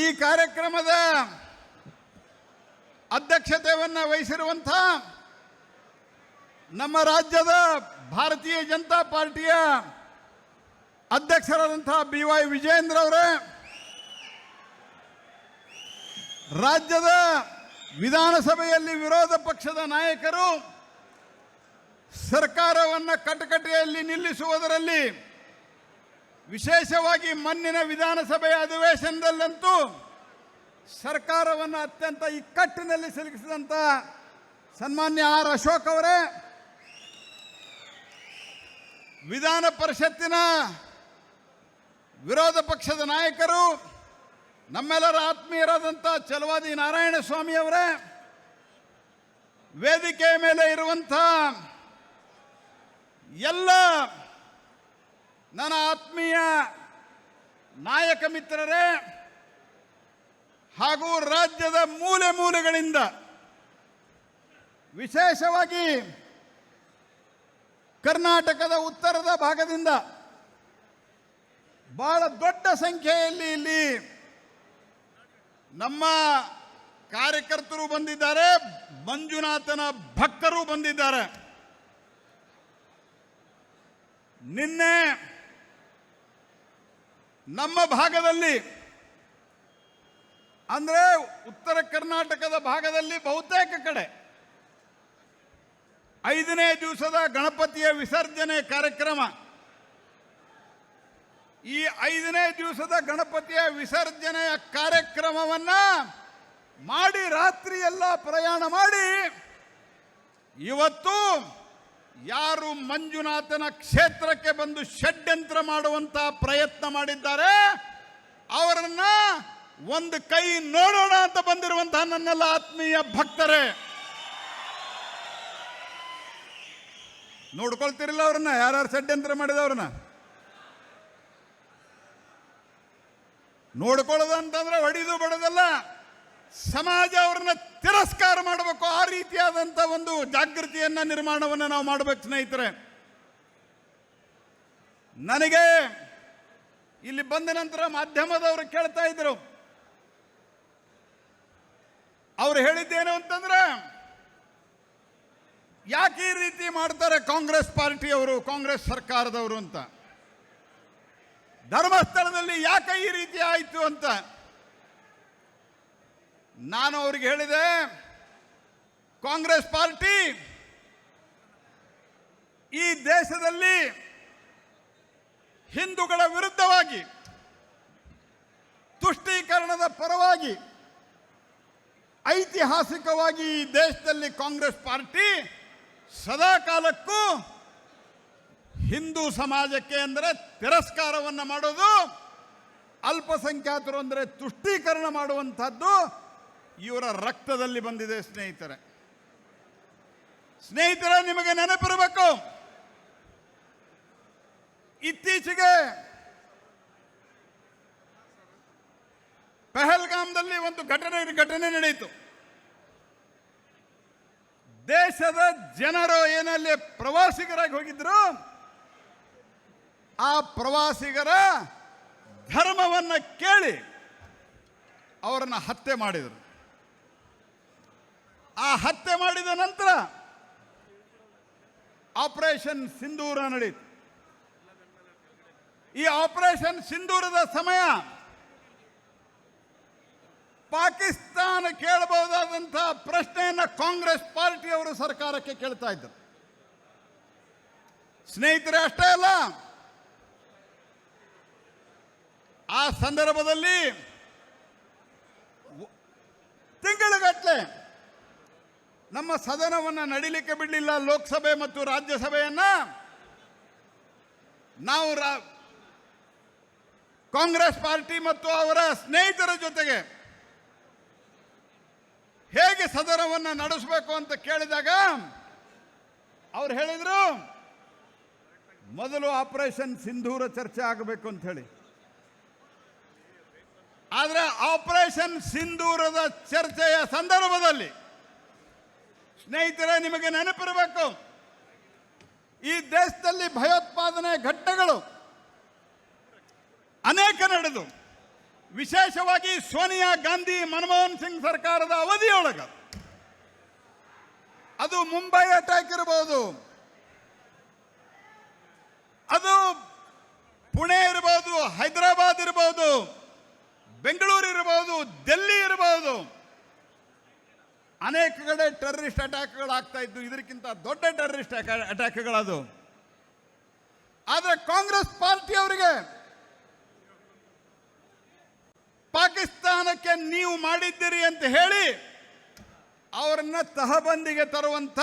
ಈ ಕಾರ್ಯಕ್ರಮದ ಅಧ್ಯಕ್ಷತೆಯನ್ನು ವಹಿಸಿರುವಂಥ ನಮ್ಮ ರಾಜ್ಯದ ಭಾರತೀಯ ಜನತಾ ಪಾರ್ಟಿಯ ಅಧ್ಯಕ್ಷರಾದಂಥ BY ವಿಜಯೇಂದ್ರ ಅವರೇ, ರಾಜ್ಯದ ವಿಧಾನಸಭೆಯಲ್ಲಿ ವಿರೋಧ ಪಕ್ಷದ ನಾಯಕರು ಸರ್ಕಾರವನ್ನು ಕಟಕಟೆಯಲ್ಲಿ ನಿಲ್ಲಿಸುವುದರಲ್ಲಿ, ವಿಶೇಷವಾಗಿ ಮೊನ್ನಿನ ವಿಧಾನಸಭೆಯ ಅಧಿವೇಶನದಲ್ಲಂತೂ ಸರ್ಕಾರವನ್ನು ಅತ್ಯಂತ ಇಕ್ಕಟ್ಟಿನಲ್ಲಿ ಸಿಲುಕಿಸಿದಂಥ ಸನ್ಮಾನ್ಯ R. ಅಶೋಕ್ ಅವರೇ, ವಿಧಾನ ಪರಿಷತ್ತಿನ ವಿರೋಧ ಪಕ್ಷದ ನಾಯಕರು, ನಮ್ಮೆಲ್ಲರ ಆತ್ಮೀಯರಾದಂಥ ಛಲವಾದಿ ನಾರಾಯಣಸ್ವಾಮಿ ಅವರೇ, ವೇದಿಕೆಯ ಮೇಲೆ ಇರುವಂಥ ಎಲ್ಲ ನನ್ನ ಆತ್ಮೀಯ ನಾಯಕ ಮಿತ್ರರೇ ಹಾಗೂ ರಾಜ್ಯದ ಮೂಲೆ ಮೂಲೆಗಳಿಂದ, ವಿಶೇಷವಾಗಿ ಕರ್ನಾಟಕದ ಉತ್ತರದ ಭಾಗದಿಂದ ಬಹಳ ದೊಡ್ಡ ಸಂಖ್ಯೆಯಲ್ಲಿ ಇಲ್ಲಿ ನಮ್ಮ ಕಾರ್ಯಕರ್ತರು ಬಂದಿದ್ದಾರೆ, ಮಂಜುನಾಥನ ಭಕ್ತರು ಬಂದಿದ್ದಾರೆ. ನಿನ್ನೆ ನಮ್ಮ ಭಾಗದಲ್ಲಿ, ಅಂದರೆ ಉತ್ತರ ಕರ್ನಾಟಕದ ಭಾಗದಲ್ಲಿ ಬಹುತೇಕ ಕಡೆ 5ನೇ ದಿವಸದ ಗಣಪತಿಯ ವಿಸರ್ಜನೆ ಕಾರ್ಯಕ್ರಮ, ಈ 5ನೇ ದಿವಸದ ಗಣಪತಿಯ ವಿಸರ್ಜನೆಯ ಕಾರ್ಯಕ್ರಮವನ್ನು ಮಾಡಿ ರಾತ್ರಿ ಎಲ್ಲ ಪ್ರಯಾಣ ಮಾಡಿ ಇವತ್ತು ಯಾರು ಮಂಜುನಾಥನ ಕ್ಷೇತ್ರಕ್ಕೆ ಬಂದು ಷಡ್ಯಂತ್ರ ಮಾಡುವಂತ ಪ್ರಯತ್ನ ಮಾಡಿದ್ದಾರೆ ಅವರನ್ನ ಒಂದು ಕೈ ನೋಡೋಣ ಅಂತ ಬಂದಿರುವಂತಹ ನನ್ನೆಲ್ಲ ಆತ್ಮೀಯ ಭಕ್ತರೇ, ನೋಡ್ಕೊಳ್ತಿರಲಿಲ್ಲ ಅವ್ರನ್ನ, ಯಾರು ಷಡ್ಯಂತ್ರ ಮಾಡಿದವ್ರನ್ನ ನೋಡ್ಕೊಳ್ಳೋದಂತಂದ್ರೆ ಹೊಡಿದು ಬಡೋದಲ್ಲ, ಸಮಾಜ ಅವ್ರನ್ನ ತಿರಸ್ಕಾರ ಮಾಡಬೇಕು. ಆ ರೀತಿಯಾದಂಥ ಒಂದು ಜಾಗೃತಿಯನ್ನ ನಿರ್ಮಾಣವನ್ನು ನಾವು ಮಾಡಬೇಕು ಸ್ನೇಹಿತರೆ. ನನಗೆ ಇಲ್ಲಿ ಬಂದ ನಂತರ ಮಾಧ್ಯಮದವರು ಕೇಳ್ತಾ ಇದ್ರು, ಅವ್ರು ಹೇಳಿದ್ದೇನು ಅಂತಂದ್ರೆ, ಯಾಕೆ ಈ ರೀತಿ ಮಾಡ್ತಾರೆ ಕಾಂಗ್ರೆಸ್ ಪಾರ್ಟಿಯವರು, ಕಾಂಗ್ರೆಸ್ ಸರ್ಕಾರದವರು ಅಂತ, ಧರ್ಮಸ್ಥಳದಲ್ಲಿ ಯಾಕೆ ಈ ರೀತಿ ಆಯಿತು ಅಂತ. ನಾನು ಅವ್ರಿಗೆ ಹೇಳಿದೆ, ಕಾಂಗ್ರೆಸ್ ಪಾರ್ಟಿ ಈ ದೇಶದಲ್ಲಿ ಹಿಂದೂಗಳ ವಿರುದ್ಧವಾಗಿ, ತುಷ್ಟೀಕರಣದ ಪರವಾಗಿ, ಐತಿಹಾಸಿಕವಾಗಿ ಈ ದೇಶದಲ್ಲಿ ಕಾಂಗ್ರೆಸ್ ಪಾರ್ಟಿ ಸದಾ ಕಾಲಕ್ಕೂ ಹಿಂದೂ ಸಮಾಜಕ್ಕೆ ಅಂದರೆ ತಿರಸ್ಕಾರವನ್ನು ಮಾಡೋದು, ಅಲ್ಪಸಂಖ್ಯಾತರು ಅಂದರೆ ತುಷ್ಟೀಕರಣ ಮಾಡುವಂಥದ್ದು ಇವರ ರಕ್ತದಲ್ಲಿ ಬಂದಿದೆ ಸ್ನೇಹಿತರೆ. ನಿಮಗೆ ನೆನಪಿರಬೇಕು, ಇತ್ತೀಚೆಗೆ ಪಹಲ್ಗಾಮ್ದಲ್ಲಿ ಒಂದು ಘಟನೆ ನಡೆಯಿತು. ದೇಶದ ಜನರು ಏನಲ್ಲಿ ಪ್ರವಾಸಿಗರಾಗಿ ಹೋಗಿದ್ರು, ಆ ಪ್ರವಾಸಿಗರ ಧರ್ಮವನ್ನು ಕೇಳಿ ಅವರನ್ನು ಹತ್ಯೆ ಮಾಡಿದರು. ಆ ಹತ್ಯೆ ಮಾಡಿದ ನಂತರ ಆಪರೇಷನ್ ಸಿಂಧೂರ ನಡೆಯಿತು. ಈ ಆಪರೇಷನ್ ಸಿಂಧೂರದ ಸಮಯ ಪಾಕಿಸ್ತಾನ ಕೇಳಬಹುದಾದಂತಹ ಪ್ರಶ್ನೆಯನ್ನು ಕಾಂಗ್ರೆಸ್ ಪಾರ್ಟಿಯವರು ಸರ್ಕಾರಕ್ಕೆ ಕೇಳ್ತಾ ಇದ್ದರು. ಸ್ನೇಹಿತರೆ, ಅಷ್ಟೇ ಅಲ್ಲ, ಆ ಸಂದರ್ಭದಲ್ಲಿ ತಿಂಗಳುಗಟ್ಟಲೆ ನಮ್ಮ ಸದನವನ್ನು ನಡೀಲಿಕ್ಕೆ ಬಿಡಲಿಲ್ಲ. ಲೋಕಸಭೆ ಮತ್ತು ರಾಜ್ಯಸಭೆಯನ್ನ ನಾವು ಕಾಂಗ್ರೆಸ್ ಪಾರ್ಟಿ ಮತ್ತು ಅವರ ಸ್ನೇಹಿತರ ಜೊತೆಗೆ ಹೇಗೆ ಸದನವನ್ನು ನಡೆಸಬೇಕು ಅಂತ ಕೇಳಿದಾಗ ಅವ್ರು ಹೇಳಿದರು, ಮೊದಲು ಆಪರೇಷನ್ ಸಿಂಧೂರ ಚರ್ಚೆ ಆಗಬೇಕು ಅಂತ ಹೇಳಿ. ಆದರೆ ಆಪರೇಷನ್ ಸಿಂಧೂರದ ಚರ್ಚೆಯ ಸಂದರ್ಭದಲ್ಲಿ ಸ್ನೇಹಿತರೆ, ನಿಮಗೆ ನೆನಪಿರಬೇಕು, ಈ ದೇಶದಲ್ಲಿ ಭಯೋತ್ಪಾದನೆ ಘಟನೆಗಳು ಅನೇಕ ನಡೆದು ವಿಶೇಷವಾಗಿ ಸೋನಿಯಾ ಗಾಂಧಿ ಮನಮೋಹನ್ ಸಿಂಗ್ ಸರ್ಕಾರದ ಅವಧಿಯೊಳಗ ಅದು ಮುಂಬೈ ಅಟ್ಯಾಕ್ ಇರಬಹುದು, ಅದು ಪುಣೆ ಇರಬಹುದು, ಹೈದರಾಬಾದ್ ಇರಬಹುದು, ಬೆಂಗಳೂರು ಇರಬಹುದು, ಡೆಲ್ಲಿ ಇರಬಹುದು, ಅನೇಕ ಕಡೆ ಟೆರರಿಸ್ಟ್ ಅಟ್ಯಾಕ್ಗಳಾಗ್ತಾ ಇದ್ದು. ಇದಕ್ಕಿಂತ ದೊಡ್ಡ ಟೆರರಿಸ್ಟ್ ಅಟ್ಯಾಕ್ಗಳದು. ಆದರೆ ಕಾಂಗ್ರೆಸ್ ಪಾರ್ಟಿಯವರಿಗೆ ಪಾಕಿಸ್ತಾನಕ್ಕೆ ನೀವು ಮಾಡಿದ್ದೀರಿ ಅಂತ ಹೇಳಿ ಅವರನ್ನ ತಹಬಂದಿಗೆ ತರುವಂಥ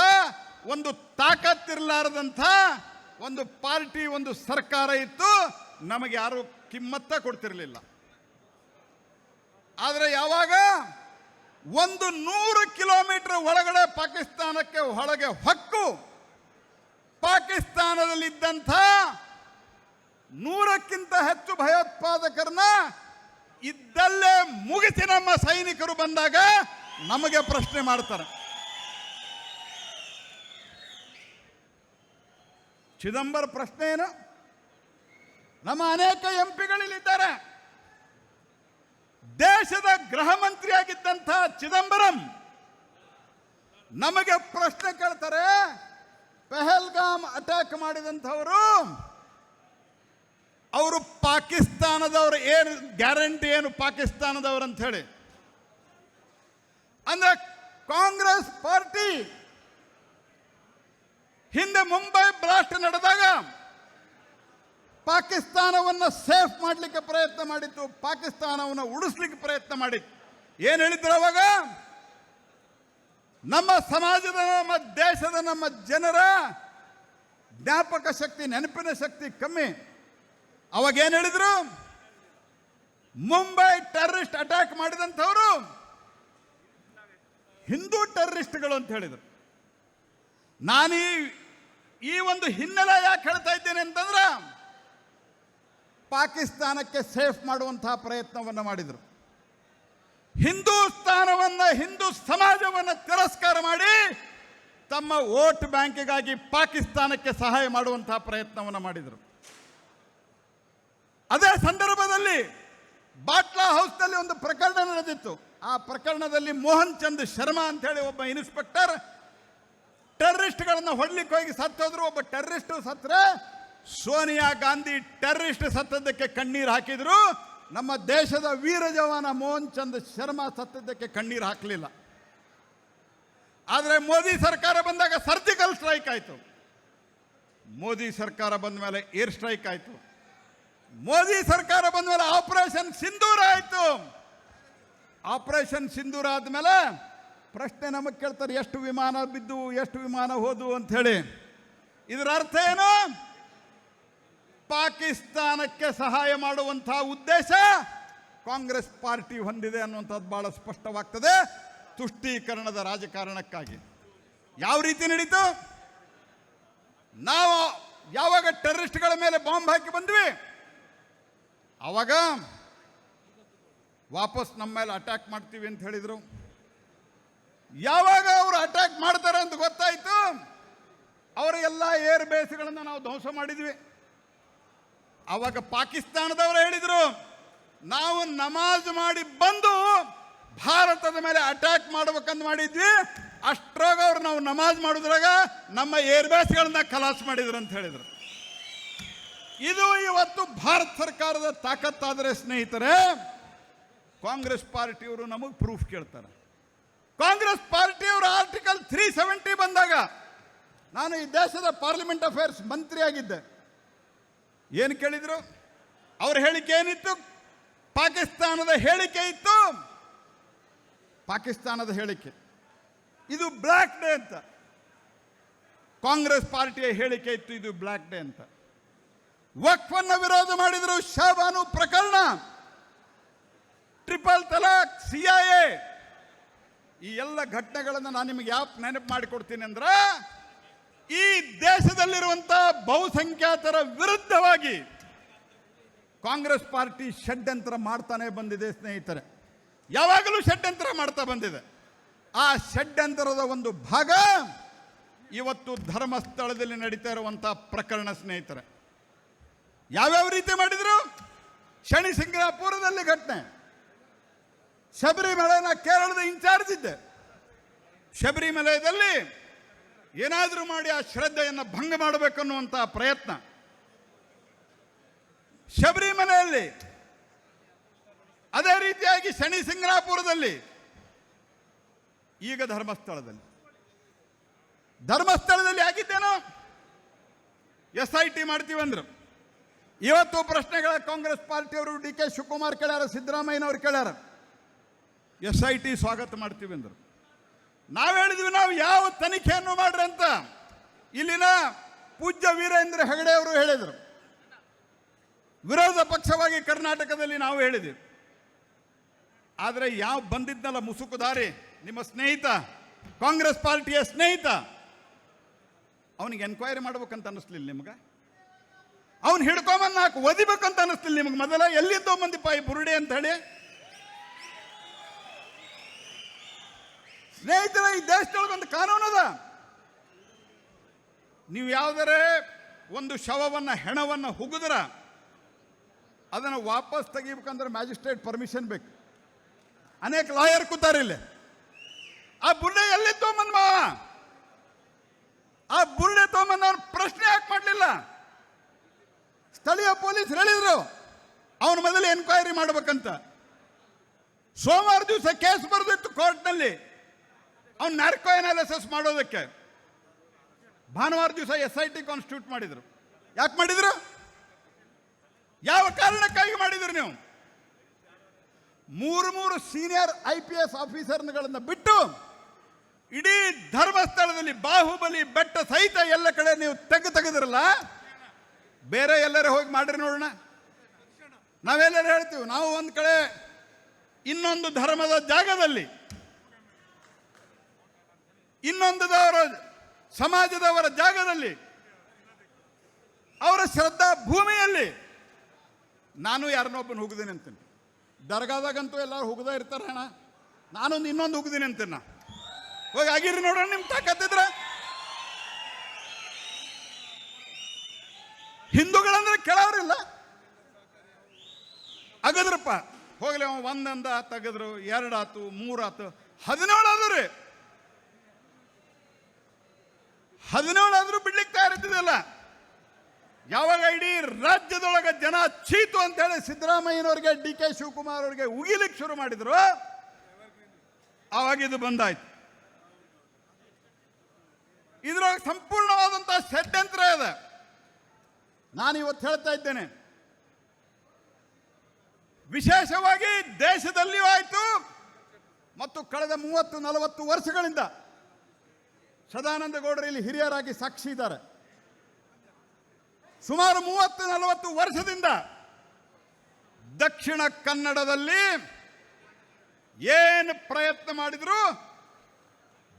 ಒಂದು ತಾಕತ್ತಿರಲಾರದಂಥ ಒಂದು ಪಾರ್ಟಿ, ಒಂದು ಸರ್ಕಾರ ಇತ್ತು. ನಮಗೆ ಯಾರು ಕಿಮ್ಮತ್ತ ಕೊಡ್ತಿರಲಿಲ್ಲ. ಆದರೆ ಯಾವಾಗ 100 ಕಿಲೋಮೀಟರ್ ಒಳಗಡೆ ಪಾಕಿಸ್ತಾನಕ್ಕೆ ಒಳಗೆ ಹೊಕ್ಕು ಪಾಕಿಸ್ತಾನದಲ್ಲಿದ್ದಂಥ 100ಕ್ಕಿಂತ ಹೆಚ್ಚು ಭಯೋತ್ಪಾದಕರನ್ನ ಇದ್ದಲ್ಲೇ ಮುಗಿಸಿ ನಮ್ಮ ಸೈನಿಕರು ಬಂದಾಗ ನಮಗೆ ಪ್ರಶ್ನೆ ಮಾಡ್ತಾರೆ. ಚಿದಂಬರ ಪ್ರಶ್ನೆ ಏನು? ನಮ್ಮ ಅನೇಕ ಎಂಪಿಗಳಿಲ್ಲಿದ್ದಾರೆ. ದೇಶದ ಗೃಹ ಮಂತ್ರಿಯಾಗಿದ್ದಂಥ ಚಿದಂಬರಂ ನಮಗೆ ಪ್ರಶ್ನೆ ಕೇಳ್ತಾರೆ. ಪೆಹಲ್ಗಾಮ್ ಅಟ್ಯಾಕ್ ಮಾಡಿದಂಥವರು ಅವರು ಪಾಕಿಸ್ತಾನದವರು, ಏನು ಗ್ಯಾರಂಟಿ ಏನು ಪಾಕಿಸ್ತಾನದವರು ಅಂತ ಹೇಳಿ? ಅಂದ್ರೆ ಕಾಂಗ್ರೆಸ್ ಪಾರ್ಟಿ ಹಿಂದೆ ಮುಂಬೈ ಬ್ಲಾಸ್ಟ್ ನಡೆದಾಗ ಪಾಕಿಸ್ತಾನವನ್ನು ಸೇಫ್ ಮಾಡಲಿಕ್ಕೆ ಪ್ರಯತ್ನ ಮಾಡಿತ್ತು, ಪಾಕಿಸ್ತಾನವನ್ನು ಉಳಿಸ್ಲಿಕ್ಕೆ ಪ್ರಯತ್ನ ಮಾಡಿತ್ತು. ಏನು ಹೇಳಿದ್ರು ಅವಾಗ? ನಮ್ಮ ಸಮಾಜದ, ನಮ್ಮ ದೇಶದ, ನಮ್ಮ ಜನರ ಜ್ಞಾಪಕ ಶಕ್ತಿ, ನೆನಪಿನ ಶಕ್ತಿ ಕಮ್ಮಿ. ಅವಾಗ ಏನು ಹೇಳಿದ್ರು? ಮುಂಬೈ ಟೆರರಿಸ್ಟ್ ಅಟ್ಯಾಕ್ ಮಾಡಿದಂಥವರು ಹಿಂದೂ ಟೆರರಿಸ್ಟ್ಗಳು ಅಂತ ಹೇಳಿದರು. ನಾನು ಈ ಒಂದು ಹಿನ್ನೆಲೆ ಯಾಕೆ ಹೇಳ್ತಾ ಇದ್ದೇನೆ ಅಂತಂದ್ರೆ, ಪಾಕಿಸ್ತಾನಕ್ಕೆ ಸೇಫ್ ಮಾಡುವಂತಹ ಪ್ರಯತ್ನವನ್ನು ಮಾಡಿದರು. ಹಿಂದೂಸ್ತಾನವನ್ನು, ಹಿಂದೂ ಸಮಾಜವನ್ನು ತಿರಸ್ಕಾರ ಮಾಡಿ ತಮ್ಮ ವೋಟ್ ಬ್ಯಾಂಕಿಗಾಗಿ ಪಾಕಿಸ್ತಾನಕ್ಕೆ ಸಹಾಯ ಮಾಡುವಂತಹ ಪ್ರಯತ್ನವನ್ನು ಮಾಡಿದರು. ಅದೇ ಸಂದರ್ಭದಲ್ಲಿ ಬಾಟ್ಲಾ ಹೌಸ್ನಲ್ಲಿ ಒಂದು ಪ್ರಕರಣ ನಡೆದಿತ್ತು. ಆ ಪ್ರಕರಣದಲ್ಲಿ ಮೋಹನ್ ಚಂದ್ ಶರ್ಮಾ ಅಂತ ಹೇಳಿ ಒಬ್ಬ ಇನ್ಸ್ಪೆಕ್ಟರ್ ಟೆರರಿಸ್ಟ್ಗಳನ್ನು ಹೊಡ್ಲಿಕ್ಕೆ ಹೋಗಿ ಸತ್ತೋದ್ರು. ಒಬ್ಬ ಟೆರರಿಸ್ಟ್ ಸತ್ತರೆ ಸೋನಿಯಾ ಗಾಂಧಿ ಟೆರರಿಸ್ಟ್ ಸತ್ತದ್ದಕ್ಕೆ ಕಣ್ಣೀರು ಹಾಕಿದ್ರು. ನಮ್ಮ ದೇಶದ ವೀರ ಜವಾನ ಮೋಹನ್ ಚಂದ್ ಶರ್ಮಾ ಸತ್ತದ್ದಕ್ಕೆ ಕಣ್ಣೀರು ಹಾಕಲಿಲ್ಲ. ಆದರೆ ಮೋದಿ ಸರ್ಕಾರ ಬಂದಾಗ ಸರ್ಜಿಕಲ್ ಸ್ಟ್ರೈಕ್ ಆಯಿತು. ಮೋದಿ ಸರ್ಕಾರ ಬಂದ ಮೇಲೆ ಏರ್ ಸ್ಟ್ರೈಕ್ ಆಯಿತು. ಮೋದಿ ಸರ್ಕಾರ ಬಂದ ಮೇಲೆ ಆಪರೇಷನ್ ಸಿಂಧೂರ ಆಯಿತು. ಆಪರೇಷನ್ ಸಿಂಧೂರ ಆದಮೇಲೆ ಪ್ರಶ್ನೆ ನಮಗೆ ಕೇಳ್ತಾರೆ, ಎಷ್ಟು ವಿಮಾನ ಬಿದ್ದು, ಎಷ್ಟು ವಿಮಾನ ಹೋದು ಅಂತ ಹೇಳಿ. ಇದರ ಅರ್ಥ ಏನು? ಪಾಕಿಸ್ತಾನಕ್ಕೆ ಸಹಾಯ ಮಾಡುವಂತಹ ಉದ್ದೇಶ ಕಾಂಗ್ರೆಸ್ ಪಾರ್ಟಿ ಹೊಂದಿದೆ ಅನ್ನುವಂಥದ್ದು ಬಹಳ ಸ್ಪಷ್ಟವಾಗ್ತದೆ. ತುಷ್ಟೀಕರಣದ ರಾಜಕಾರಣಕ್ಕಾಗಿ ಯಾವ ರೀತಿ ನಡೀತು? ನಾವು ಯಾವಾಗ ಟೆರರಿಸ್ಟ್ಗಳ ಮೇಲೆ ಬಾಂಬ್ ಹಾಕಿ ಬಂದ್ವಿ, ಆವಾಗ ವಾಪಸ್ ನಮ್ಮ ಮೇಲೆ ಅಟ್ಯಾಕ್ ಮಾಡ್ತೀವಿ ಅಂತ ಹೇಳಿದರು. ಯಾವಾಗ ಅವರು ಅಟ್ಯಾಕ್ ಮಾಡ್ತಾರೆ ಅಂತ ಗೊತ್ತಾಯಿತು, ಅವರ ಎಲ್ಲ ಏರ್ ಬೇಸ್ಗಳನ್ನು ನಾವು ಧ್ವಂಸ ಮಾಡಿದ್ವಿ. ಆವಾಗ ಪಾಕಿಸ್ತಾನದವರು ಹೇಳಿದರು, ನಾವು ನಮಾಜ್ ಮಾಡಿ ಬಂದು ಭಾರತದ ಮೇಲೆ ಅಟ್ಯಾಕ್ ಮಾಡ್ಬೇಕಂತ ಮಾಡಿದ್ವಿ. ಅಷ್ಟ್ರಾಗ ಅವ್ರು ನಾವು ನಮಾಜ್ ಮಾಡಿದ್ರಾಗ ನಮ್ಮ ಏರ್ ಬೇಸ್ಗಳನ್ನ ಖಲಾಸ್ ಮಾಡಿದ್ರು ಅಂತ ಹೇಳಿದರು. ಇದು ಇವತ್ತು ಭಾರತ ಸರ್ಕಾರದ ತಾಕತ್ತಾದರೆ ಸ್ನೇಹಿತರೆ, ಕಾಂಗ್ರೆಸ್ ಪಾರ್ಟಿಯವರು ನಮಗೆ ಪ್ರೂಫ್ ಕೇಳ್ತಾರೆ. ಕಾಂಗ್ರೆಸ್ ಪಾರ್ಟಿಯವರು ಆರ್ಟಿಕಲ್ 370 ಬಂದಾಗ ನಾನು ಈ ದೇಶದ ಪಾರ್ಲಿಮೆಂಟ್ ಅಫೇರ್ಸ್ ಮಂತ್ರಿಯಾಗಿದ್ದೆ. ಏನು ಕೇಳಿದ್ರು? ಅವ್ರ ಹೇಳಿಕೆ ಏನಿತ್ತು? ಪಾಕಿಸ್ತಾನದ ಹೇಳಿಕೆ ಇತ್ತು. ಪಾಕಿಸ್ತಾನದ ಹೇಳಿಕೆ ಇದು ಬ್ಲ್ಯಾಕ್ ಡೇ ಅಂತ. ಕಾಂಗ್ರೆಸ್ ಪಾರ್ಟಿಯ ಹೇಳಿಕೆ ಇತ್ತು, ಇದು ಬ್ಲ್ಯಾಕ್ ಡೇ ಅಂತ. ವಕ್ಫನ್ನು ವಿರೋಧ ಮಾಡಿದ್ರು. ಶಾಬಾನು ಪ್ರಕರಣ, ಟ್ರಿಪಲ್ ತಲಾಕ್, CIA, ಈ ಎಲ್ಲ ಘಟನೆಗಳನ್ನು ನಾನು ನಿಮಗೆ ಯಾಕೆ ನೆನಪು ಮಾಡಿಕೊಡ್ತೀನಿ ಅಂದ್ರೆ, ಈ ದೇಶದಲ್ಲಿರುವಂತಹ ಬಹುಸಂಖ್ಯಾತರ ವಿರುದ್ಧವಾಗಿ ಕಾಂಗ್ರೆಸ್ ಪಾರ್ಟಿ ಷಡ್ಯಂತ್ರ ಮಾಡ್ತಾನೆ ಬಂದಿದೆ ಸ್ನೇಹಿತರೆ. ಯಾವಾಗಲೂ ಷಡ್ಯಂತ್ರ ಮಾಡ್ತಾ ಬಂದಿದೆ. ಆ ಷಡ್ಯಂತ್ರದ ಒಂದು ಭಾಗ ಇವತ್ತು ಧರ್ಮಸ್ಥಳದಲ್ಲಿ ನಡೀತಾ ಇರುವಂತಹ ಪ್ರಕರಣ ಸ್ನೇಹಿತರೆ. ಯಾವ್ಯಾವ ರೀತಿ ಮಾಡಿದ್ರು? ಶನಿ ಸಿಂಗರಾಪುರದಲ್ಲಿ ಘಟನೆ, ಶಬರಿಮಲೆನ ಕೇರಳದ ಇನ್ಚಾರ್ಜ್ ಇದ್ದೆ. ಶಬರಿಮಲೆಯಲ್ಲಿ ಏನಾದರೂ ಮಾಡಿ ಆ ಶ್ರದ್ಧೆಯನ್ನು ಭಂಗ ಮಾಡಬೇಕನ್ನುವಂಥ ಪ್ರಯತ್ನ. ಶಬರಿಮಲೆಯಲ್ಲಿ ಅದೇ ರೀತಿಯಾಗಿ ಶನಿ ಸಿಂಗರಾಪುರದಲ್ಲಿ, ಈಗ ಧರ್ಮಸ್ಥಳದಲ್ಲಿ ಆಗಿದ್ದೇನೋ SIT ಮಾಡ್ತೀವಂದ್ರು. ಇವತ್ತು ಪ್ರಶ್ನೆಗಳ ಕಾಂಗ್ರೆಸ್ ಪಾರ್ಟಿಯವರು DK ಶಿವಕುಮಾರ್ ಕೇಳ್ಯಾರ, ಸಿದ್ದರಾಮಯ್ಯನವ್ರು ಕೇಳ್ಯಾರ, SIT ಸ್ವಾಗತ ಮಾಡ್ತೀವಿ ಅಂದರು. ನಾವು ಹೇಳಿದ್ವಿ ನಾವು ಯಾವ ತನಿಖೆಯನ್ನು ಮಾಡ್ರಿ ಅಂತ. ಇಲ್ಲಿನ ಪೂಜ್ಯ ವೀರೇಂದ್ರ ಹೆಗಡೆ ಅವರು ಹೇಳಿದರು. ವಿರೋಧ ಪಕ್ಷವಾಗಿ ಕರ್ನಾಟಕದಲ್ಲಿ ನಾವು ಹೇಳಿದ್ವಿ. ಆದರೆ ಯಾವ ಬಂದಿದ್ನಲ್ಲ ಮುಸುಕುದಾರಿ, ನಿಮ್ಮ ಸ್ನೇಹಿತ, ಕಾಂಗ್ರೆಸ್ ಪಾರ್ಟಿಯ ಸ್ನೇಹಿತ, ಅವನಿಗೆ ಎನ್ಕ್ವೈರಿ ಮಾಡ್ಬೇಕಂತ ಅನ್ನಿಸ್ಲಿಲ್ಲ ನಿಮ್ಗೆ? ಅವನು ಹಿಡ್ಕೊಂಬಂದು ನಾಲ್ಕು ಒದಿಬೇಕಂತ ಅನ್ನಿಸ್ಲಿಲ್ಲ ನಿಮ್ಗೆ? ಮೊದಲ ಎಲ್ಲಿದ್ದೋ ಮಂದಿಪ್ಪ ಈ ಬುರುಡೆ ಅಂತ ಹೇಳಿ. ಸ್ನೇಹಿತರ, ಈ ದೇಶದೊಳಗೊಂದು ಕಾನೂನು ಅದ. ನೀವು ಯಾವುದರೆ ಒಂದು ಶವವನ್ನು, ಹೆಣವನ್ನು ಹುಗಿದ್ರ ಅದನ್ನು ವಾಪಸ್ ತೆಗಿಬೇಕಂದ್ರೆ ಮ್ಯಾಜಿಸ್ಟ್ರೇಟ್ ಪರ್ಮಿಷನ್ ಬೇಕು. ಅನೇಕ ಲಾಯರ್ ಕೂತಾರೆ ಇಲ್ಲಿ. ಆ ಬುರುಡೆ ಎಲ್ಲಿ ತೊಗೊಂಬಂದ್ ಮಾವ? ಆ ಬುರುಡೆ ತೊಗೊಂಬಂದು ಅವ್ನು ಪ್ರಶ್ನೆ ಯಾಕೆ ಮಾಡಲಿಲ್ಲ? ಸ್ಥಳೀಯ ಪೊಲೀಸರು ಹೇಳಿದ್ರು ಅವನ ಮೊದಲು ಎನ್ಕ್ವೈರಿ ಮಾಡಬೇಕಂತ. ಸೋಮವಾರ ದಿವಸ ಕೇಸ್ ಬರೆದಿತ್ತು ಕೋರ್ಟ್ನಲ್ಲಿ ಅವ್ನು ನಾರ್ಕೋ ಅನಾಲಿಸಿಸ್ ಮಾಡೋದಕ್ಕೆ. ಭಾನುವಾರ ದಿವಸ SIT ಕಾನ್ಸ್ಟಿಟ್ಯೂಟ್ ಮಾಡಿದ್ರು. ಯಾಕೆ ಮಾಡಿದ್ರು? ಯಾವ ಕಾರಣಕ್ಕಾಗಿ ಮಾಡಿದ್ರು? ನೀವು ಮೂರು ಸೀನಿಯರ್ IPS ಆಫೀಸರ್ಗಳನ್ನು ಬಿಟ್ಟು ಇಡೀ ಧರ್ಮಸ್ಥಳದಲ್ಲಿ ಬಾಹುಬಲಿ ಬೆಟ್ಟ ಸಹಿತ ಎಲ್ಲ ಕಡೆ ನೀವು ತೆಗೆದಿರಲ್ಲ. ಬೇರೆ ಎಲ್ಲರೂ ಹೋಗಿ ಮಾಡ್ರಿ ನೋಡೋಣ. ನಾವೆಲ್ಲರೂ ಹೇಳ್ತೀವಿ, ನಾವು ಒಂದು ಕಡೆ ಇನ್ನೊಂದು ಧರ್ಮದ ಜಾಗದಲ್ಲಿ, ಇನ್ನೊಂದದವರ ಸಮಾಜದವರ ಜಾಗದಲ್ಲಿ, ಅವರ ಶ್ರದ್ಧಾ ಭೂಮಿಯಲ್ಲಿ ನಾನು ಯಾರನ್ನೊಬ್ಬನ ಹುಗಿದೀನಿ ಅಂತೀನಿ. ದರ್ಗಾದಾಗಂತೂ ಎಲ್ಲರೂ ಹುಗ್ದ ಇರ್ತಾರೆ. ಅಣ್ಣ ನಾನೊಂದು ಇನ್ನೊಂದು ಹುಗ್ದೀನಿ ಅಂತೀನ. ಹೋಗಿ ಆಗಿರಿ ನೋಡೋಣ ನಿಮ್ಮ ತಾಕತ್ತಿದ್ರೆ. ಹಿಂದೂಗಳಂದ್ರೆ ಕೆಳವ್ರಿಲ್ಲ. ಅಗದ್ರಪ್ಪ ಹೋಗ್ಲಿ, ಅವ ಒಂದಂದ ತೆಗೆದ್ರು, 2 ಆತು, 3 ಆತು, 17 ಆದ್ರು ರೀ. 17 ಆದ್ರೂ ಬಿಡ್ಲಿಕ್ಕೆ ತಯಾರಿದ್ದಿಲ್ಲ. ಯಾವಾಗ ಇಡೀ ರಾಜ್ಯದೊಳಗೆ ಜನ ಚೀತು ಅಂತ ಹೇಳಿ ಸಿದ್ದರಾಮಯ್ಯನವ್ರಿಗೆ, DK ಶಿವಕುಮಾರ್ ಅವ್ರಿಗೆ ಉಗಿಲಿಕ್ಕೆ ಶುರು ಮಾಡಿದ್ರು, ಆವಾಗ ಇದು ಬಂದಾಯ್ತು. ಇದ್ರೊಳಗೆ ಸಂಪೂರ್ಣವಾದಂತಹ ಷಡ್ಯಂತ್ರ ಇದೆ. ನಾನು ಇವತ್ತು ಹೇಳ್ತಾ ಇದ್ದೇನೆ, ವಿಶೇಷವಾಗಿ ದೇಶದಲ್ಲಿಯೂ ಆಯಿತು ಮತ್ತು ಕಳೆದ 30-40 ವರ್ಷಗಳಿಂದ ಸದಾನಂದ ಗೌಡರು ಇಲ್ಲಿ ಹಿರಿಯರಾಗಿ ಸಾಕ್ಷಿ ಇದ್ದಾರೆ. ಸುಮಾರು 30-40 ವರ್ಷದಿಂದ ದಕ್ಷಿಣ ಕನ್ನಡದಲ್ಲಿ ಏನು ಪ್ರಯತ್ನ ಮಾಡಿದ್ರು,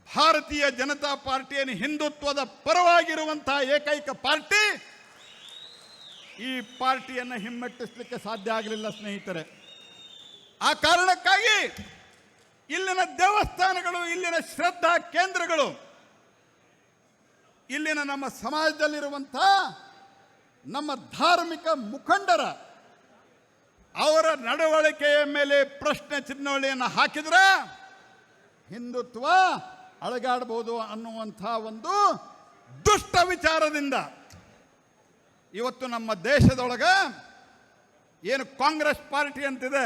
ಭಾರತೀಯ ಜನತಾ ಪಾರ್ಟಿಯನ್ನು ಹಿಂದುತ್ವದ ಪರವಾಗಿರುವಂತಹ ಏಕೈಕ ಪಾರ್ಟಿ, ಈ ಪಾರ್ಟಿಯನ್ನು ಹಿಮ್ಮೆಟ್ಟಿಸಲಿಕ್ಕೆ ಸಾಧ್ಯ ಆಗಲಿಲ್ಲ ಸ್ನೇಹಿತರೆ. ಆ ಕಾರಣಕ್ಕಾಗಿ ಇಲ್ಲಿನ ದೇವಸ್ಥಾನಗಳು, ಇಲ್ಲಿನ ಶ್ರದ್ಧಾ ಕೇಂದ್ರಗಳು, ಇಲ್ಲಿನ ನಮ್ಮ ಸಮಾಜದಲ್ಲಿರುವಂಥ ನಮ್ಮ ಧಾರ್ಮಿಕ ಮುಖಂಡರ ಅವರ ನಡವಳಿಕೆಯ ಮೇಲೆ ಪ್ರಶ್ನೆ ಚಿಹ್ನೆಯನ್ನು ಹಾಕಿದ್ರೆ ಹಿಂದುತ್ವ ಅಳಗಾಡಬಹುದು ಅನ್ನುವಂಥ ಒಂದು ದುಷ್ಟ ವಿಚಾರದಿಂದ ಇವತ್ತು ನಮ್ಮ ದೇಶದೊಳಗ ಏನು ಕಾಂಗ್ರೆಸ್ ಪಾರ್ಟಿ ಅಂತಿದೆ,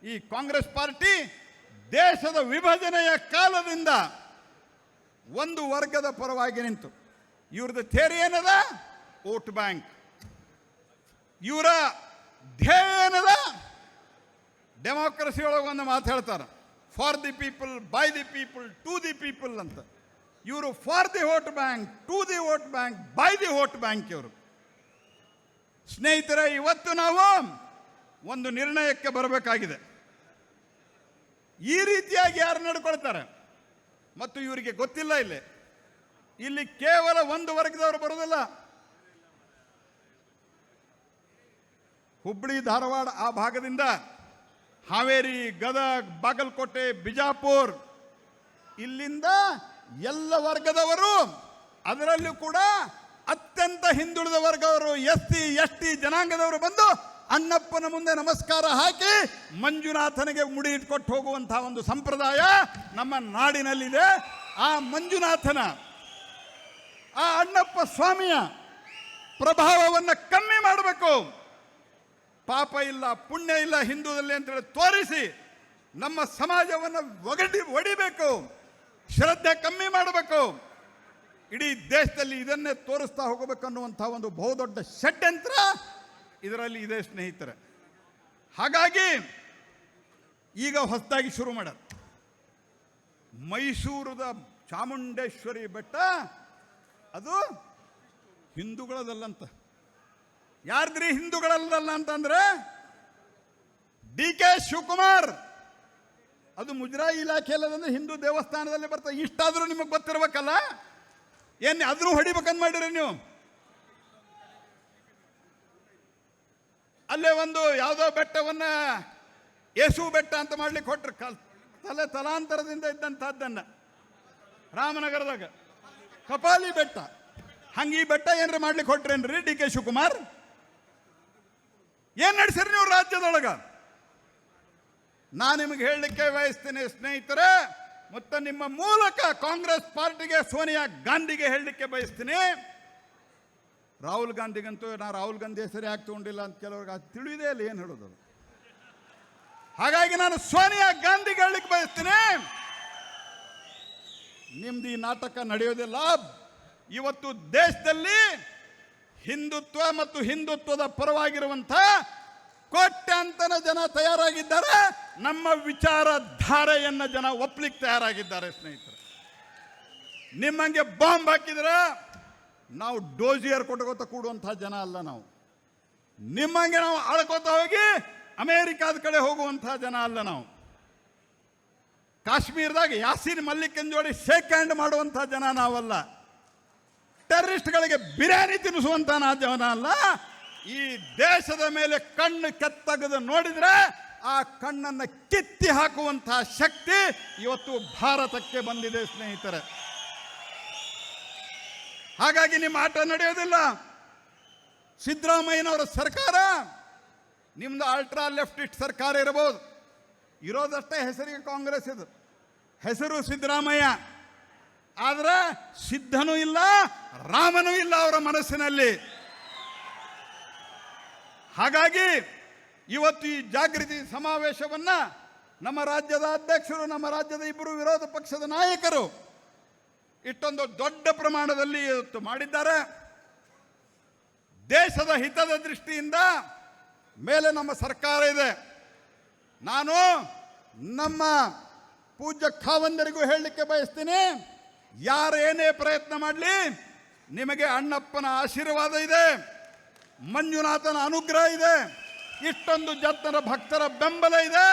ಈ ಕಾಂಗ್ರೆಸ್ ಪಾರ್ಟಿ ದೇಶದ ವಿಭಜನೆಯ ಕಾಲದಿಂದ ಒಂದು ವರ್ಗದ ಪರವಾಗಿ ನಿಂತು, ಇವ್ರದ್ದು ಥಿಯರಿ ಏನದ? Vote bank. ಇವರ ಧ್ಯೇಯ ಏನದ? ಡೆಮೋಕ್ರಸಿ ಒಳಗೆ ಒಂದು ಮಾತು ಹೇಳ್ತಾರೆ, for the people, by the people, to the people ಅಂತ. ಇವರು for the vote bank, to the vote bank, by the vote bank ಇವರು. ಸ್ನೇಹಿತರೆ, ಇವತ್ತು ನಾವು ಒಂದು ನಿರ್ಣಯಕ್ಕೆ ಬರಬೇಕಾಗಿದೆ. ಈ ರೀತಿಯಾಗಿ ಯಾರು ನಡ್ಕೊಳ್ತಾರೆ ಮತ್ತು ಇವರಿಗೆ ಗೊತ್ತಿಲ್ಲ, ಇಲ್ಲಿ ಕೇವಲ ಒಂದು ವರ್ಗದವರು ಬರೋದಿಲ್ಲ. ಹುಬ್ಬಳ್ಳಿ, ಧಾರವಾಡ ಆ ಭಾಗದಿಂದ ಹಾವೇರಿ, ಗದಗ್, ಬಾಗಲಕೋಟೆ, ಬಿಜಾಪುರ, ಇಲ್ಲಿಂದ ಎಲ್ಲ ವರ್ಗದವರು, ಅದರಲ್ಲೂ ಕೂಡ ಅತ್ಯಂತ ಹಿಂದುಳಿದ ವರ್ಗದವರು, SC ST ಜನಾಂಗದವರು ಬಂದು ಅಣ್ಣಪ್ಪನ ಮುಂದೆ ನಮಸ್ಕಾರ ಹಾಕಿ ಮಂಜುನಾಥನಿಗೆ ಮುಡಿ ಇಟ್ಕೊಟ್ಟು ಹೋಗುವಂತಹ ಒಂದು ಸಂಪ್ರದಾಯ ನಮ್ಮ ನಾಡಿನಲ್ಲಿದೆ. ಆ ಮಂಜುನಾಥನ, ಆ ಅಣ್ಣಪ್ಪ ಸ್ವಾಮಿಯ ಪ್ರಭಾವವನ್ನು ಕಮ್ಮಿ ಮಾಡಬೇಕು. ಪಾಪ ಇಲ್ಲ ಪುಣ್ಯ ಇಲ್ಲ ಹಿಂದೂದಲ್ಲಿ ಅಂತೇಳಿ ತೋರಿಸಿ ನಮ್ಮ ಸಮಾಜವನ್ನು ಒಡಿಬೇಕು, ಶ್ರದ್ಧೆ ಕಮ್ಮಿ ಮಾಡಬೇಕು. ಇಡೀ ದೇಶದಲ್ಲಿ ಇದನ್ನೇ ತೋರಿಸ್ತಾ ಹೋಗಬೇಕನ್ನುವಂಥ ಒಂದು ಬಹುದೊಡ್ಡ ಷಡ್ಯಂತ್ರ ಇದರಲ್ಲಿ ಇದೆ ಸ್ನೇಹಿತರೆ. ಹಾಗಾಗಿ ಈಗ ಹೊಸದಾಗಿ ಶುರು ಮಾಡ್ಯಾರ. ಮೈಸೂರದ ಚಾಮುಂಡೇಶ್ವರಿ ಬೆಟ್ಟ ಅದು ಹಿಂದೂಗಳದಲ್ಲಂತ. ಯಾರ್ದ್ರಿ ಹಿಂದೂಗಳಲ್ಲ ಅಂತಂದ್ರೆ ಡಿ.ಕೆ. ಶಿವಕುಮಾರ್, ಅದು ಮುಜರಾಯಿ ಇಲಾಖೆಯಲ್ಲದಂದ್ರೆ ಹಿಂದೂ ದೇವಸ್ಥಾನದಲ್ಲಿ ಬರ್ತದೆ. ಇಷ್ಟಾದರೂ ನಿಮಗೆ ಗೊತ್ತಿರ್ಬೇಕಲ್ಲ, ಏನು ಆದರೂ ಹೊಡಿಬೇಕಂತ ಮಾಡಿರಿ ನೀವು. ಅಲ್ಲೇ ಒಂದು ಯಾವುದೋ ಬೆಟ್ಟವನ್ನ ಯೇಸು ಬೆಟ್ಟ ಅಂತ ಮಾಡ್ಲಿಕ್ಕೆ ಹೊಟ್ರು, ತಲಾಂತರದಿಂದ ಇದ್ದಂಥದ್ದನ್ನ ರಾಮನಗರದಾಗ ಕಪಾಲಿ ಬೆಟ್ಟ. ಹಂಗೆ ಈ ಬೆಟ್ಟ ಏನ್ರಿ ಮಾಡ್ಲಿಕ್ಕೆ ಹೊಟ್ರೇನ್ರಿ ಡಿ.ಕೆ. ಶಿವಕುಮಾರ್? ಏನ್ ನಡೆಸಿರಿ ನೀವು ರಾಜ್ಯದೊಳಗ? ನಾನು ನಿಮಗೆ ಹೇಳಲಿಕ್ಕೆ ಬಯಸ್ತೀನಿ ಸ್ನೇಹಿತರೆ, ಮತ್ತು ನಿಮ್ಮ ಮೂಲಕ ಕಾಂಗ್ರೆಸ್ ಪಾರ್ಟಿಗೆ, ಸೋನಿಯಾ ಗಾಂಧಿಗೆ ಹೇಳಲಿಕ್ಕೆ ಬಯಸ್ತೀನಿ. ರಾಹುಲ್ ಗಾಂಧಿಗಂತೂ ನಾ ರಾಹುಲ್ ಗಾಂಧಿ ಹೆಸರು ಯಾಕೆ ತಗೊಂಡಿಲ್ಲ ಅಂತ ಕೆಲವ್ರಿಗೆ ಅದು ತಿಳಿದೇ ಇಲ್ಲ ಏನು ಹೇಳೋದು. ಹಾಗಾಗಿ ನಾನು ಸೋನಿಯಾ ಗಾಂಧಿಗೆ ಹೇಳಲಿಕ್ಕೆ ಬಯಸ್ತೀನಿ, ನಿಮ್ದು ಈ ನಾಟಕ ನಡೆಯೋದಿಲ್ಲ. ಇವತ್ತು ದೇಶದಲ್ಲಿ ಹಿಂದುತ್ವ ಮತ್ತು ಹಿಂದುತ್ವದ ಪರವಾಗಿರುವಂಥ ಕೋಟ್ಯಾಂತರ ಜನ ತಯಾರಾಗಿದ್ದಾರೆ. ನಮ್ಮ ವಿಚಾರಧಾರೆಯನ್ನು ಜನ ಒಪ್ಪಲಿಕ್ಕೆ ತಯಾರಾಗಿದ್ದಾರೆ ಸ್ನೇಹಿತರೆ. ನಿಮ್ಮಂಗೆ ಬಾಂಬ್ ಹಾಕಿದ್ರೆ ನಾವು ಡೋಜಿಯರ್ ಕೊಟ್ಕೋತ ಕೂಡುವಂಥ ಜನ ಅಲ್ಲ ನಾವು. ನಿಮ್ಮಂಗೆ ನಾವು ಆಳ್ಕೋತ ಹೋಗಿ ಅಮೇರಿಕಾದ ಕಡೆ ಹೋಗುವಂಥ ಜನ ಅಲ್ಲ ನಾವು. ಕಾಶ್ಮೀರದಾಗ ಯಾಸೀನ್ ಮಲ್ಲಿಕನ್ ಜೋಡಿ ಶೇಕ್ ಹ್ಯಾಂಡ್ ಮಾಡುವಂಥ ಜನ ನಾವಲ್ಲ. ಟೆರರಿಸ್ಟ್ಗಳಿಗೆ ಬಿರಿಯಾನಿ ತಿನ್ನಿಸುವಂಥ ಜನ ಅಲ್ಲ. ಈ ದೇಶದ ಮೇಲೆ ಕಣ್ಣು ಕೆತ್ತಗದು ನೋಡಿದ್ರೆ ಆ ಕಣ್ಣನ್ನು ಕಿತ್ತಿ ಹಾಕುವಂತಹ ಶಕ್ತಿ ಇವತ್ತು ಭಾರತಕ್ಕೆ ಬಂದಿದೆ ಸ್ನೇಹಿತರೆ. ಹಾಗಾಗಿ ನಿಮ್ಮ ಆಟ ನಡೆಯೋದಿಲ್ಲ. ಸಿದ್ದರಾಮಯ್ಯನವರ ಸರ್ಕಾರ ನಿಮ್ದು ಅಲ್ಟ್ರಾ ಲೆಫ್ಟಿಸ್ಟ್ ಸರ್ಕಾರ ಇರಬಹುದು, ಇರೋದಷ್ಟೇ ಹೆಸರಿಗೆ ಕಾಂಗ್ರೆಸ್, ಇದು ಹೆಸರು ಸಿದ್ದರಾಮಯ್ಯ. ಆದ್ರೆ ಸಿದ್ಧನೂ ಇಲ್ಲ, ರಾಮನೂ ಇಲ್ಲ ಅವರ ಮನಸ್ಸಿನಲ್ಲಿ. ಹಾಗಾಗಿ ಇವತ್ತು ಈ ಜಾಗೃತಿ ಸಮಾವೇಶವನ್ನ ನಮ್ಮ ರಾಜ್ಯದ ಅಧ್ಯಕ್ಷರು, ನಮ್ಮ ರಾಜ್ಯದ ಇಬ್ಬರು ವಿರೋಧ ಪಕ್ಷದ ನಾಯಕರು ಇಷ್ಟೊಂದು ದೊಡ್ಡ ಪ್ರಮಾಣದಲ್ಲಿ ಇವತ್ತು ಮಾಡಿದ್ದಾರೆ. ದೇಶದ ಹಿತದ ದೃಷ್ಟಿಯಿಂದ ಮೇಲೆ ನಮ್ಮ ಸರ್ಕಾರ ಇದೆ. ನಾನು ನಮ್ಮ ಪೂಜ್ಯ ಖಾವಂದರಿಗೂ ಹೇಳಲಿಕ್ಕೆ ಬಯಸ್ತೀನಿ, ಯಾರೇನೇ ಪ್ರಯತ್ನ ಮಾಡಲಿ, ನಿಮಗೆ ಅಣ್ಣಪ್ಪನ ಆಶೀರ್ವಾದ ಇದೆ, ಮಂಜುನಾಥನ ಅನುಗ್ರಹ ಇದೆ, ಇಷ್ಟೊಂದು ಜನರ ಭಕ್ತರ ಬೆಂಬಲ ಇದೆ.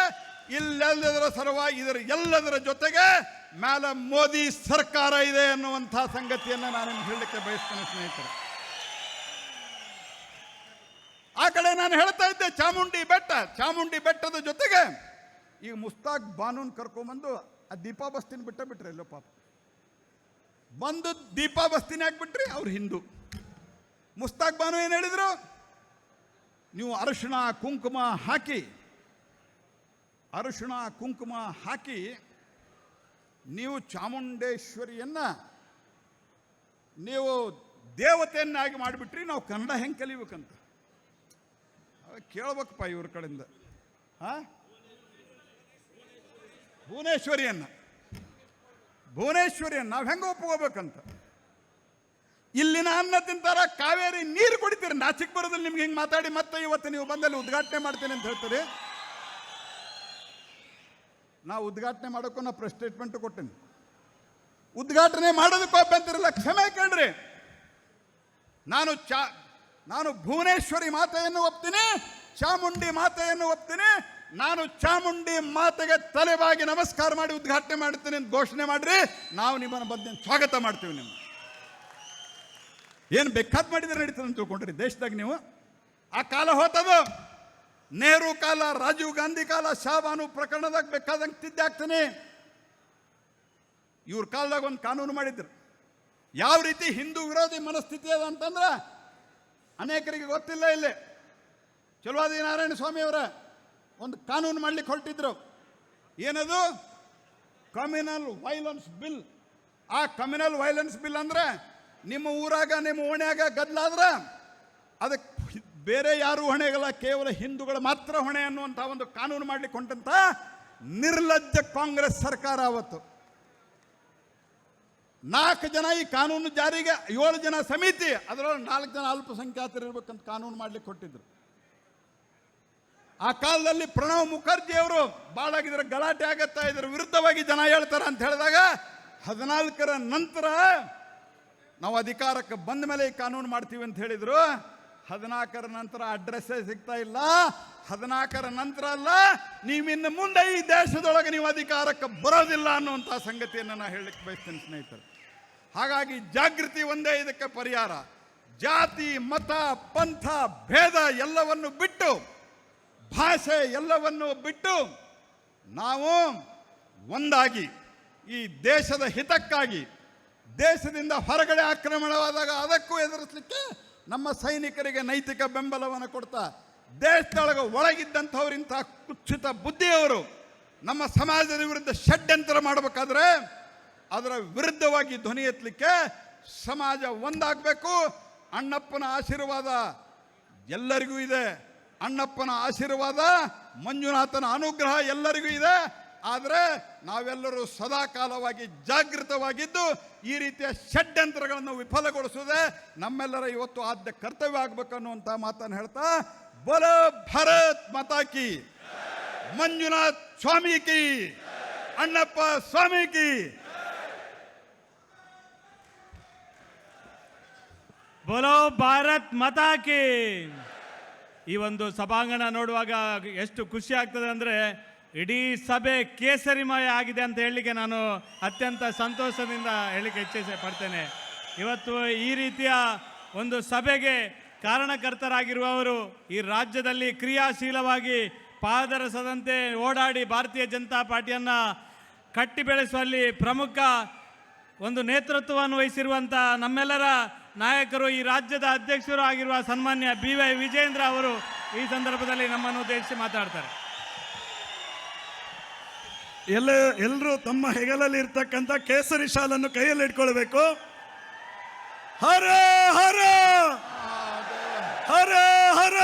ಇಲ್ಲೆಲ್ಲದರ ಸಲುವಾಗಿ ಇದರ ಎಲ್ಲದರ ಜೊತೆಗೆ ಮೇಲೆ ಮೋದಿ ಸರ್ಕಾರ ಇದೆ ಅನ್ನುವಂಥ ಸಂಗತಿಯನ್ನು ನಾನು ಹೇಳಲಿಕ್ಕೆ ಬಯಸ್ತೇನೆ ಸ್ನೇಹಿತರೆ. ಆ ಕಡೆ ನಾನು ಹೇಳ್ತಾ ಇದ್ದೆ ಚಾಮುಂಡಿ ಬೆಟ್ಟದ ಜೊತೆಗೆ ಈಗ ಮುಸ್ತಾಕ್ ಬಾನೂನ್ ಕರ್ಕೊಂಬಂದು ಆ ದೀಪಾ ಬಸ್ತಿನ ಬಿಟ್ರೆ ಎಲ್ಲೋ ಪಾಪ ಬಂದು ದೀಪಾ ಬಸ್ತಿನ ಹಾಕ್ಬಿಟ್ರಿ. ಅವ್ರು ಹಿಂದೂ. ಮುಸ್ತಾಕ್ ಬಾನು ಏನು ಹೇಳಿದ್ರು? ನೀವು ಅರಿಶಿಣ ಕುಂಕುಮ ಹಾಕಿ ನೀವು ಚಾಮುಂಡೇಶ್ವರಿಯನ್ನ ನೀವು ದೇವತೆಯನ್ನಾಗಿ ಮಾಡಿಬಿಟ್ರಿ, ನಾವು ಕನ್ನಡ ಹೆಂಗೆ ಕಲಿಬೇಕಂತ ಕೇಳ್ಬೇಕಪ್ಪ ಇವ್ರ ಕಡೆಯಿಂದ. ಭುವನೇಶ್ವರಿಯನ್ನ ನಾವು ಹೆಂಗೆ ಒಪ್ಕೋಬೇಕಂತ. ಇಲ್ಲಿನ ಅನ್ನ ತಿಂತಾರ, ಕಾವೇರಿ ನೀರು ಕುಡಿತೀರಿ, ನಾಚಿಕ್ ಬರೋದಿಲ್ಲ ನಿಮ್ಗೆ ಹಿಂಗೆ ಮಾತಾಡಿ. ಮತ್ತೆ ಇವತ್ತು ನೀವು ಬಂದಲ್ಲಿ ಉದ್ಘಾಟನೆ ಮಾಡ್ತೇನೆ ಅಂತ ಹೇಳ್ತೀರಿ. ನಾವು ಉದ್ಘಾಟನೆ ಮಾಡೋಕ್ಕೂ ನಾ ಪ್ರೆಸ್ ಸ್ಟೇಟ್ಮೆಂಟ್ ಕೊಟ್ಟೇನೆ. ಉದ್ಘಾಟನೆ ಮಾಡೋದಕ್ಕೂ ಅಭ್ಯಂತರಿಲ್ಲ, ಕ್ಷಮೆ ಕೇಳ್ರಿ. ನಾನು ಭುವನೇಶ್ವರಿ ಮಾತೆಯನ್ನು ಒಪ್ತೀನಿ, ಚಾಮುಂಡಿ ಮಾತೆಯನ್ನು ಒಪ್ತೀನಿ. ನಾನು ಚಾಮುಂಡಿ ಮಾತೆಗೆ ತಲೆಬಾಗಿ ನಮಸ್ಕಾರ ಮಾಡಿ ಉದ್ಘಾಟನೆ ಮಾಡ್ತೀನಿ ಅಂತ ಘೋಷಣೆ ಮಾಡ್ರಿ. ನಾವು ನಿಮ್ಮನ್ನು ಬಂದು ಸ್ವಾಗತ ಮಾಡ್ತೀವಿ. ನಿಮ್ಮ ಏನು ಬೇಕಾದ್ ಮಾಡಿದ್ರೆ ನಡೀತದೆ ಅಂತ ತಿಳ್ಕೊಂಡ್ರಿ ದೇಶದಾಗ ನೀವು. ಆ ಕಾಲ ಹೋತದು. ನೆಹರು ಕಾಲ, ರಾಜೀವ್ ಗಾಂಧಿ ಕಾಲ, ಶಾಬಾನು ಪ್ರಕರಣದಾಗ ಬೇಕಾದಂಗೆ ತಿದ್ದೆ ಆಗ್ತಾನೆ. ಇವ್ರ ಕಾಲದಾಗ ಒಂದು ಕಾನೂನು ಮಾಡಿದ್ರು. ಯಾವ ರೀತಿ ಹಿಂದೂ ವಿರೋಧಿ ಮನಸ್ಥಿತಿ ಅದ ಅಂತಂದ್ರೆ ಅನೇಕರಿಗೆ ಗೊತ್ತಿಲ್ಲ. ಇಲ್ಲಿ ಚಲುವಾದಿ ನಾರಾಯಣ ಸ್ವಾಮಿ ಅವರ ಒಂದು ಕಾನೂನು ಮಾಡಲಿಕ್ಕೆ ಹೊರಟಿದ್ರು. ಏನದು? Communal violence bill. ಆ ಕಮ್ಯುನಲ್ ವೈಲೆನ್ಸ್ ಬಿಲ್ ಅಂದರೆ ನಿಮ್ಮ ಊರಾಗ ನಿಮ್ಮ ಓಣ್ಯಾಗ ಗದ್ದಲಾದ್ರೆ ಅದಕ್ಕೆ ಬೇರೆ ಯಾರು ಹೊಣೆಗಲ್ಲ, ಕೇವಲ ಹಿಂದೂಗಳು ಮಾತ್ರ ಹೊಣೆ ಅನ್ನುವಂಥ ಒಂದು ಕಾನೂನು ಮಾಡಲಿಕ್ಕೆ ಹೊಂಟಂತ ನಿರ್ಲಜ್ಜ ಕಾಂಗ್ರೆಸ್ ಸರ್ಕಾರ. ಅವತ್ತು 4 ಜನ ಈ ಕಾನೂನು ಜಾರಿಗೆ, 7 ಜನ ಸಮಿತಿ, ಅದರೊಳಗೆ 4 ಜನ ಅಲ್ಪಸಂಖ್ಯಾತರು ಇರ್ಬೇಕಂತ ಕಾನೂನು ಮಾಡಲಿಕ್ಕೆ ಕೊಟ್ಟಿದ್ರು. ಆ ಕಾಲದಲ್ಲಿ ಪ್ರಣವ್ ಮುಖರ್ಜಿ ಅವರು ಬಾಳಾಗಿದ್ರೆ ಗಲಾಟೆ ಆಗತ್ತಾ, ಇದರ ವಿರುದ್ಧವಾಗಿ ಜನ ಹೇಳ್ತಾರೆ ಅಂತ ಹೇಳಿದಾಗ 14ರ ನಂತರ ನಾವು ಅಧಿಕಾರಕ್ಕೆ ಬಂದ ಮೇಲೆ ಈ ಕಾನೂನು ಮಾಡ್ತೀವಿ ಅಂತ ಹೇಳಿದ್ರು. 14ರ ನಂತರ ಅಡ್ರೆಸ್ಸೇ ಸಿಗ್ತಾ ಇಲ್ಲ. 14ರ ನಂತರ ಅಲ್ಲ, ನೀವಿನ್ನು ಮುಂದೆ ಈ ದೇಶದೊಳಗೆ ನೀವು ಅಧಿಕಾರಕ್ಕೆ ಬರೋದಿಲ್ಲ ಅನ್ನುವಂಥ ಸಂಗತಿಯನ್ನು ನಾನು ಹೇಳಲಿಕ್ಕೆ ಬಯಸ್ತೇನೆ ಸ್ನೇಹಿತರೆ. ಹಾಗಾಗಿ ಜಾಗೃತಿ ಒಂದೇ ಇದಕ್ಕೆ ಪರಿಹಾರ. ಜಾತಿ, ಮತ, ಪಂಥ, ಭೇದ ಎಲ್ಲವನ್ನು ಬಿಟ್ಟು, ಭಾಷೆ ಎಲ್ಲವನ್ನು ಬಿಟ್ಟು ನಾವು ಒಂದಾಗಿ ಈ ದೇಶದ ಹಿತಕ್ಕಾಗಿ, ದೇಶದಿಂದ ಹೊರಗಡೆ ಆಕ್ರಮಣವಾದಾಗ ಅದಕ್ಕೂ ಎದುರಿಸಲಿಕ್ಕೆ ನಮ್ಮ ಸೈನಿಕರಿಗೆ ನೈತಿಕ ಬೆಂಬಲವನ್ನು ಕೊಡ್ತಾ, ದೇಶದೊಳಗೆ ಒಳಗಿದ್ದಂಥವ್ರಿಂಥ ಕುಚ್ಚಿತ ಬುದ್ಧಿಯವರು ನಮ್ಮ ಸಮಾಜದ ವಿರುದ್ಧ ಷಡ್ಯಂತ್ರ ಮಾಡಬೇಕಾದ್ರೆ ಅದರ ವಿರುದ್ಧವಾಗಿ ಧ್ವನಿ ಎತ್ತಲಿಕ್ಕೆ ಸಮಾಜ ಒಂದಾಗಬೇಕು. ಅಣ್ಣಪ್ಪನ ಆಶೀರ್ವಾದ ಎಲ್ಲರಿಗೂ ಇದೆ. ಅಣ್ಣಪ್ಪನ ಆಶೀರ್ವಾದ, ಮಂಜುನಾಥನ ಅನುಗ್ರಹ ಎಲ್ಲರಿಗೂ ಇದೆ. ಆದರೆ ನಾವೆಲ್ಲರೂ ಸದಾಕಾಲವಾಗಿ ಜಾಗೃತವಾಗಿದ್ದು ಈ ರೀತಿಯ ಷಡ್ಯಂತ್ರಗಳನ್ನು ವಿಫಲಗೊಳಿಸುವುದೇ ನಮ್ಮೆಲ್ಲರ ಇವತ್ತು ಆದ್ಯ ಕರ್ತವ್ಯ ಆಗಬೇಕು ಅನ್ನುವಂಥ ಮಾತನ್ನು ಹೇಳ್ತಾ, ಬೋಲೋ ಭಾರತ್ ಮಾತಾ ಕಿ, ಮಂಜುನಾಥ್ ಸ್ವಾಮಿ ಕಿ, ಅಣ್ಣಪ್ಪ ಸ್ವಾಮಿ ಕಿ. ಬೋಲೋ ಭಾರತ್ ಮಾತಾ ಕಿ. ಈ ಒಂದು ಸಭಾಂಗಣ ನೋಡುವಾಗ ಎಷ್ಟು ಖುಷಿ ಆಗ್ತದೆ ಅಂದರೆ, ಇಡೀ ಸಭೆ ಕೇಸರಿಮಯ ಆಗಿದೆ ಅಂತ ಹೇಳಲಿಕ್ಕೆ ನಾನು ಅತ್ಯಂತ ಸಂತೋಷದಿಂದ ಹೇಳಲಿಕ್ಕೆ ಇಚ್ಛೆ ಪಡ್ತೇನೆ. ಇವತ್ತು ಈ ರೀತಿಯ ಒಂದು ಸಭೆಗೆ ಕಾರಣಕರ್ತರಾಗಿರುವವರು ಈ ರಾಜ್ಯದಲ್ಲಿ ಕ್ರಿಯಾಶೀಲವಾಗಿ ಪಾದರಸದಂತೆ ಓಡಾಡಿ ಭಾರತೀಯ ಜನತಾ ಪಾರ್ಟಿಯನ್ನು ಕಟ್ಟಿ ಬೆಳೆಸುವಲ್ಲಿ ಪ್ರಮುಖ ಒಂದು ನೇತೃತ್ವವನ್ನು ವಹಿಸಿರುವಂಥ ನಮ್ಮೆಲ್ಲರ ನಾಯಕರು, ಈ ರಾಜ್ಯದ ಅಧ್ಯಕ್ಷರು ಆಗಿರುವ ಸನ್ಮಾನ್ಯ BY ವಿಜೇಂದ್ರ ಅವರು ಈ ಸಂದರ್ಭದಲ್ಲಿ ನಮ್ಮನ್ನು ಉದ್ದೇಶಿಸಿ ಮಾತಾಡ್ತಾರೆ. ಎಲ್ಲರೂ ತಮ್ಮ ಹೆಗಲಲ್ಲಿ ಇರ್ತಕ್ಕಂಥ ಕೇಸರಿ ಶಾಲನ್ನು ಕೈಯಲ್ಲಿ ಇಟ್ಕೊಳ್ಬೇಕು. ಹರ ಹರ ಹರ ಹರ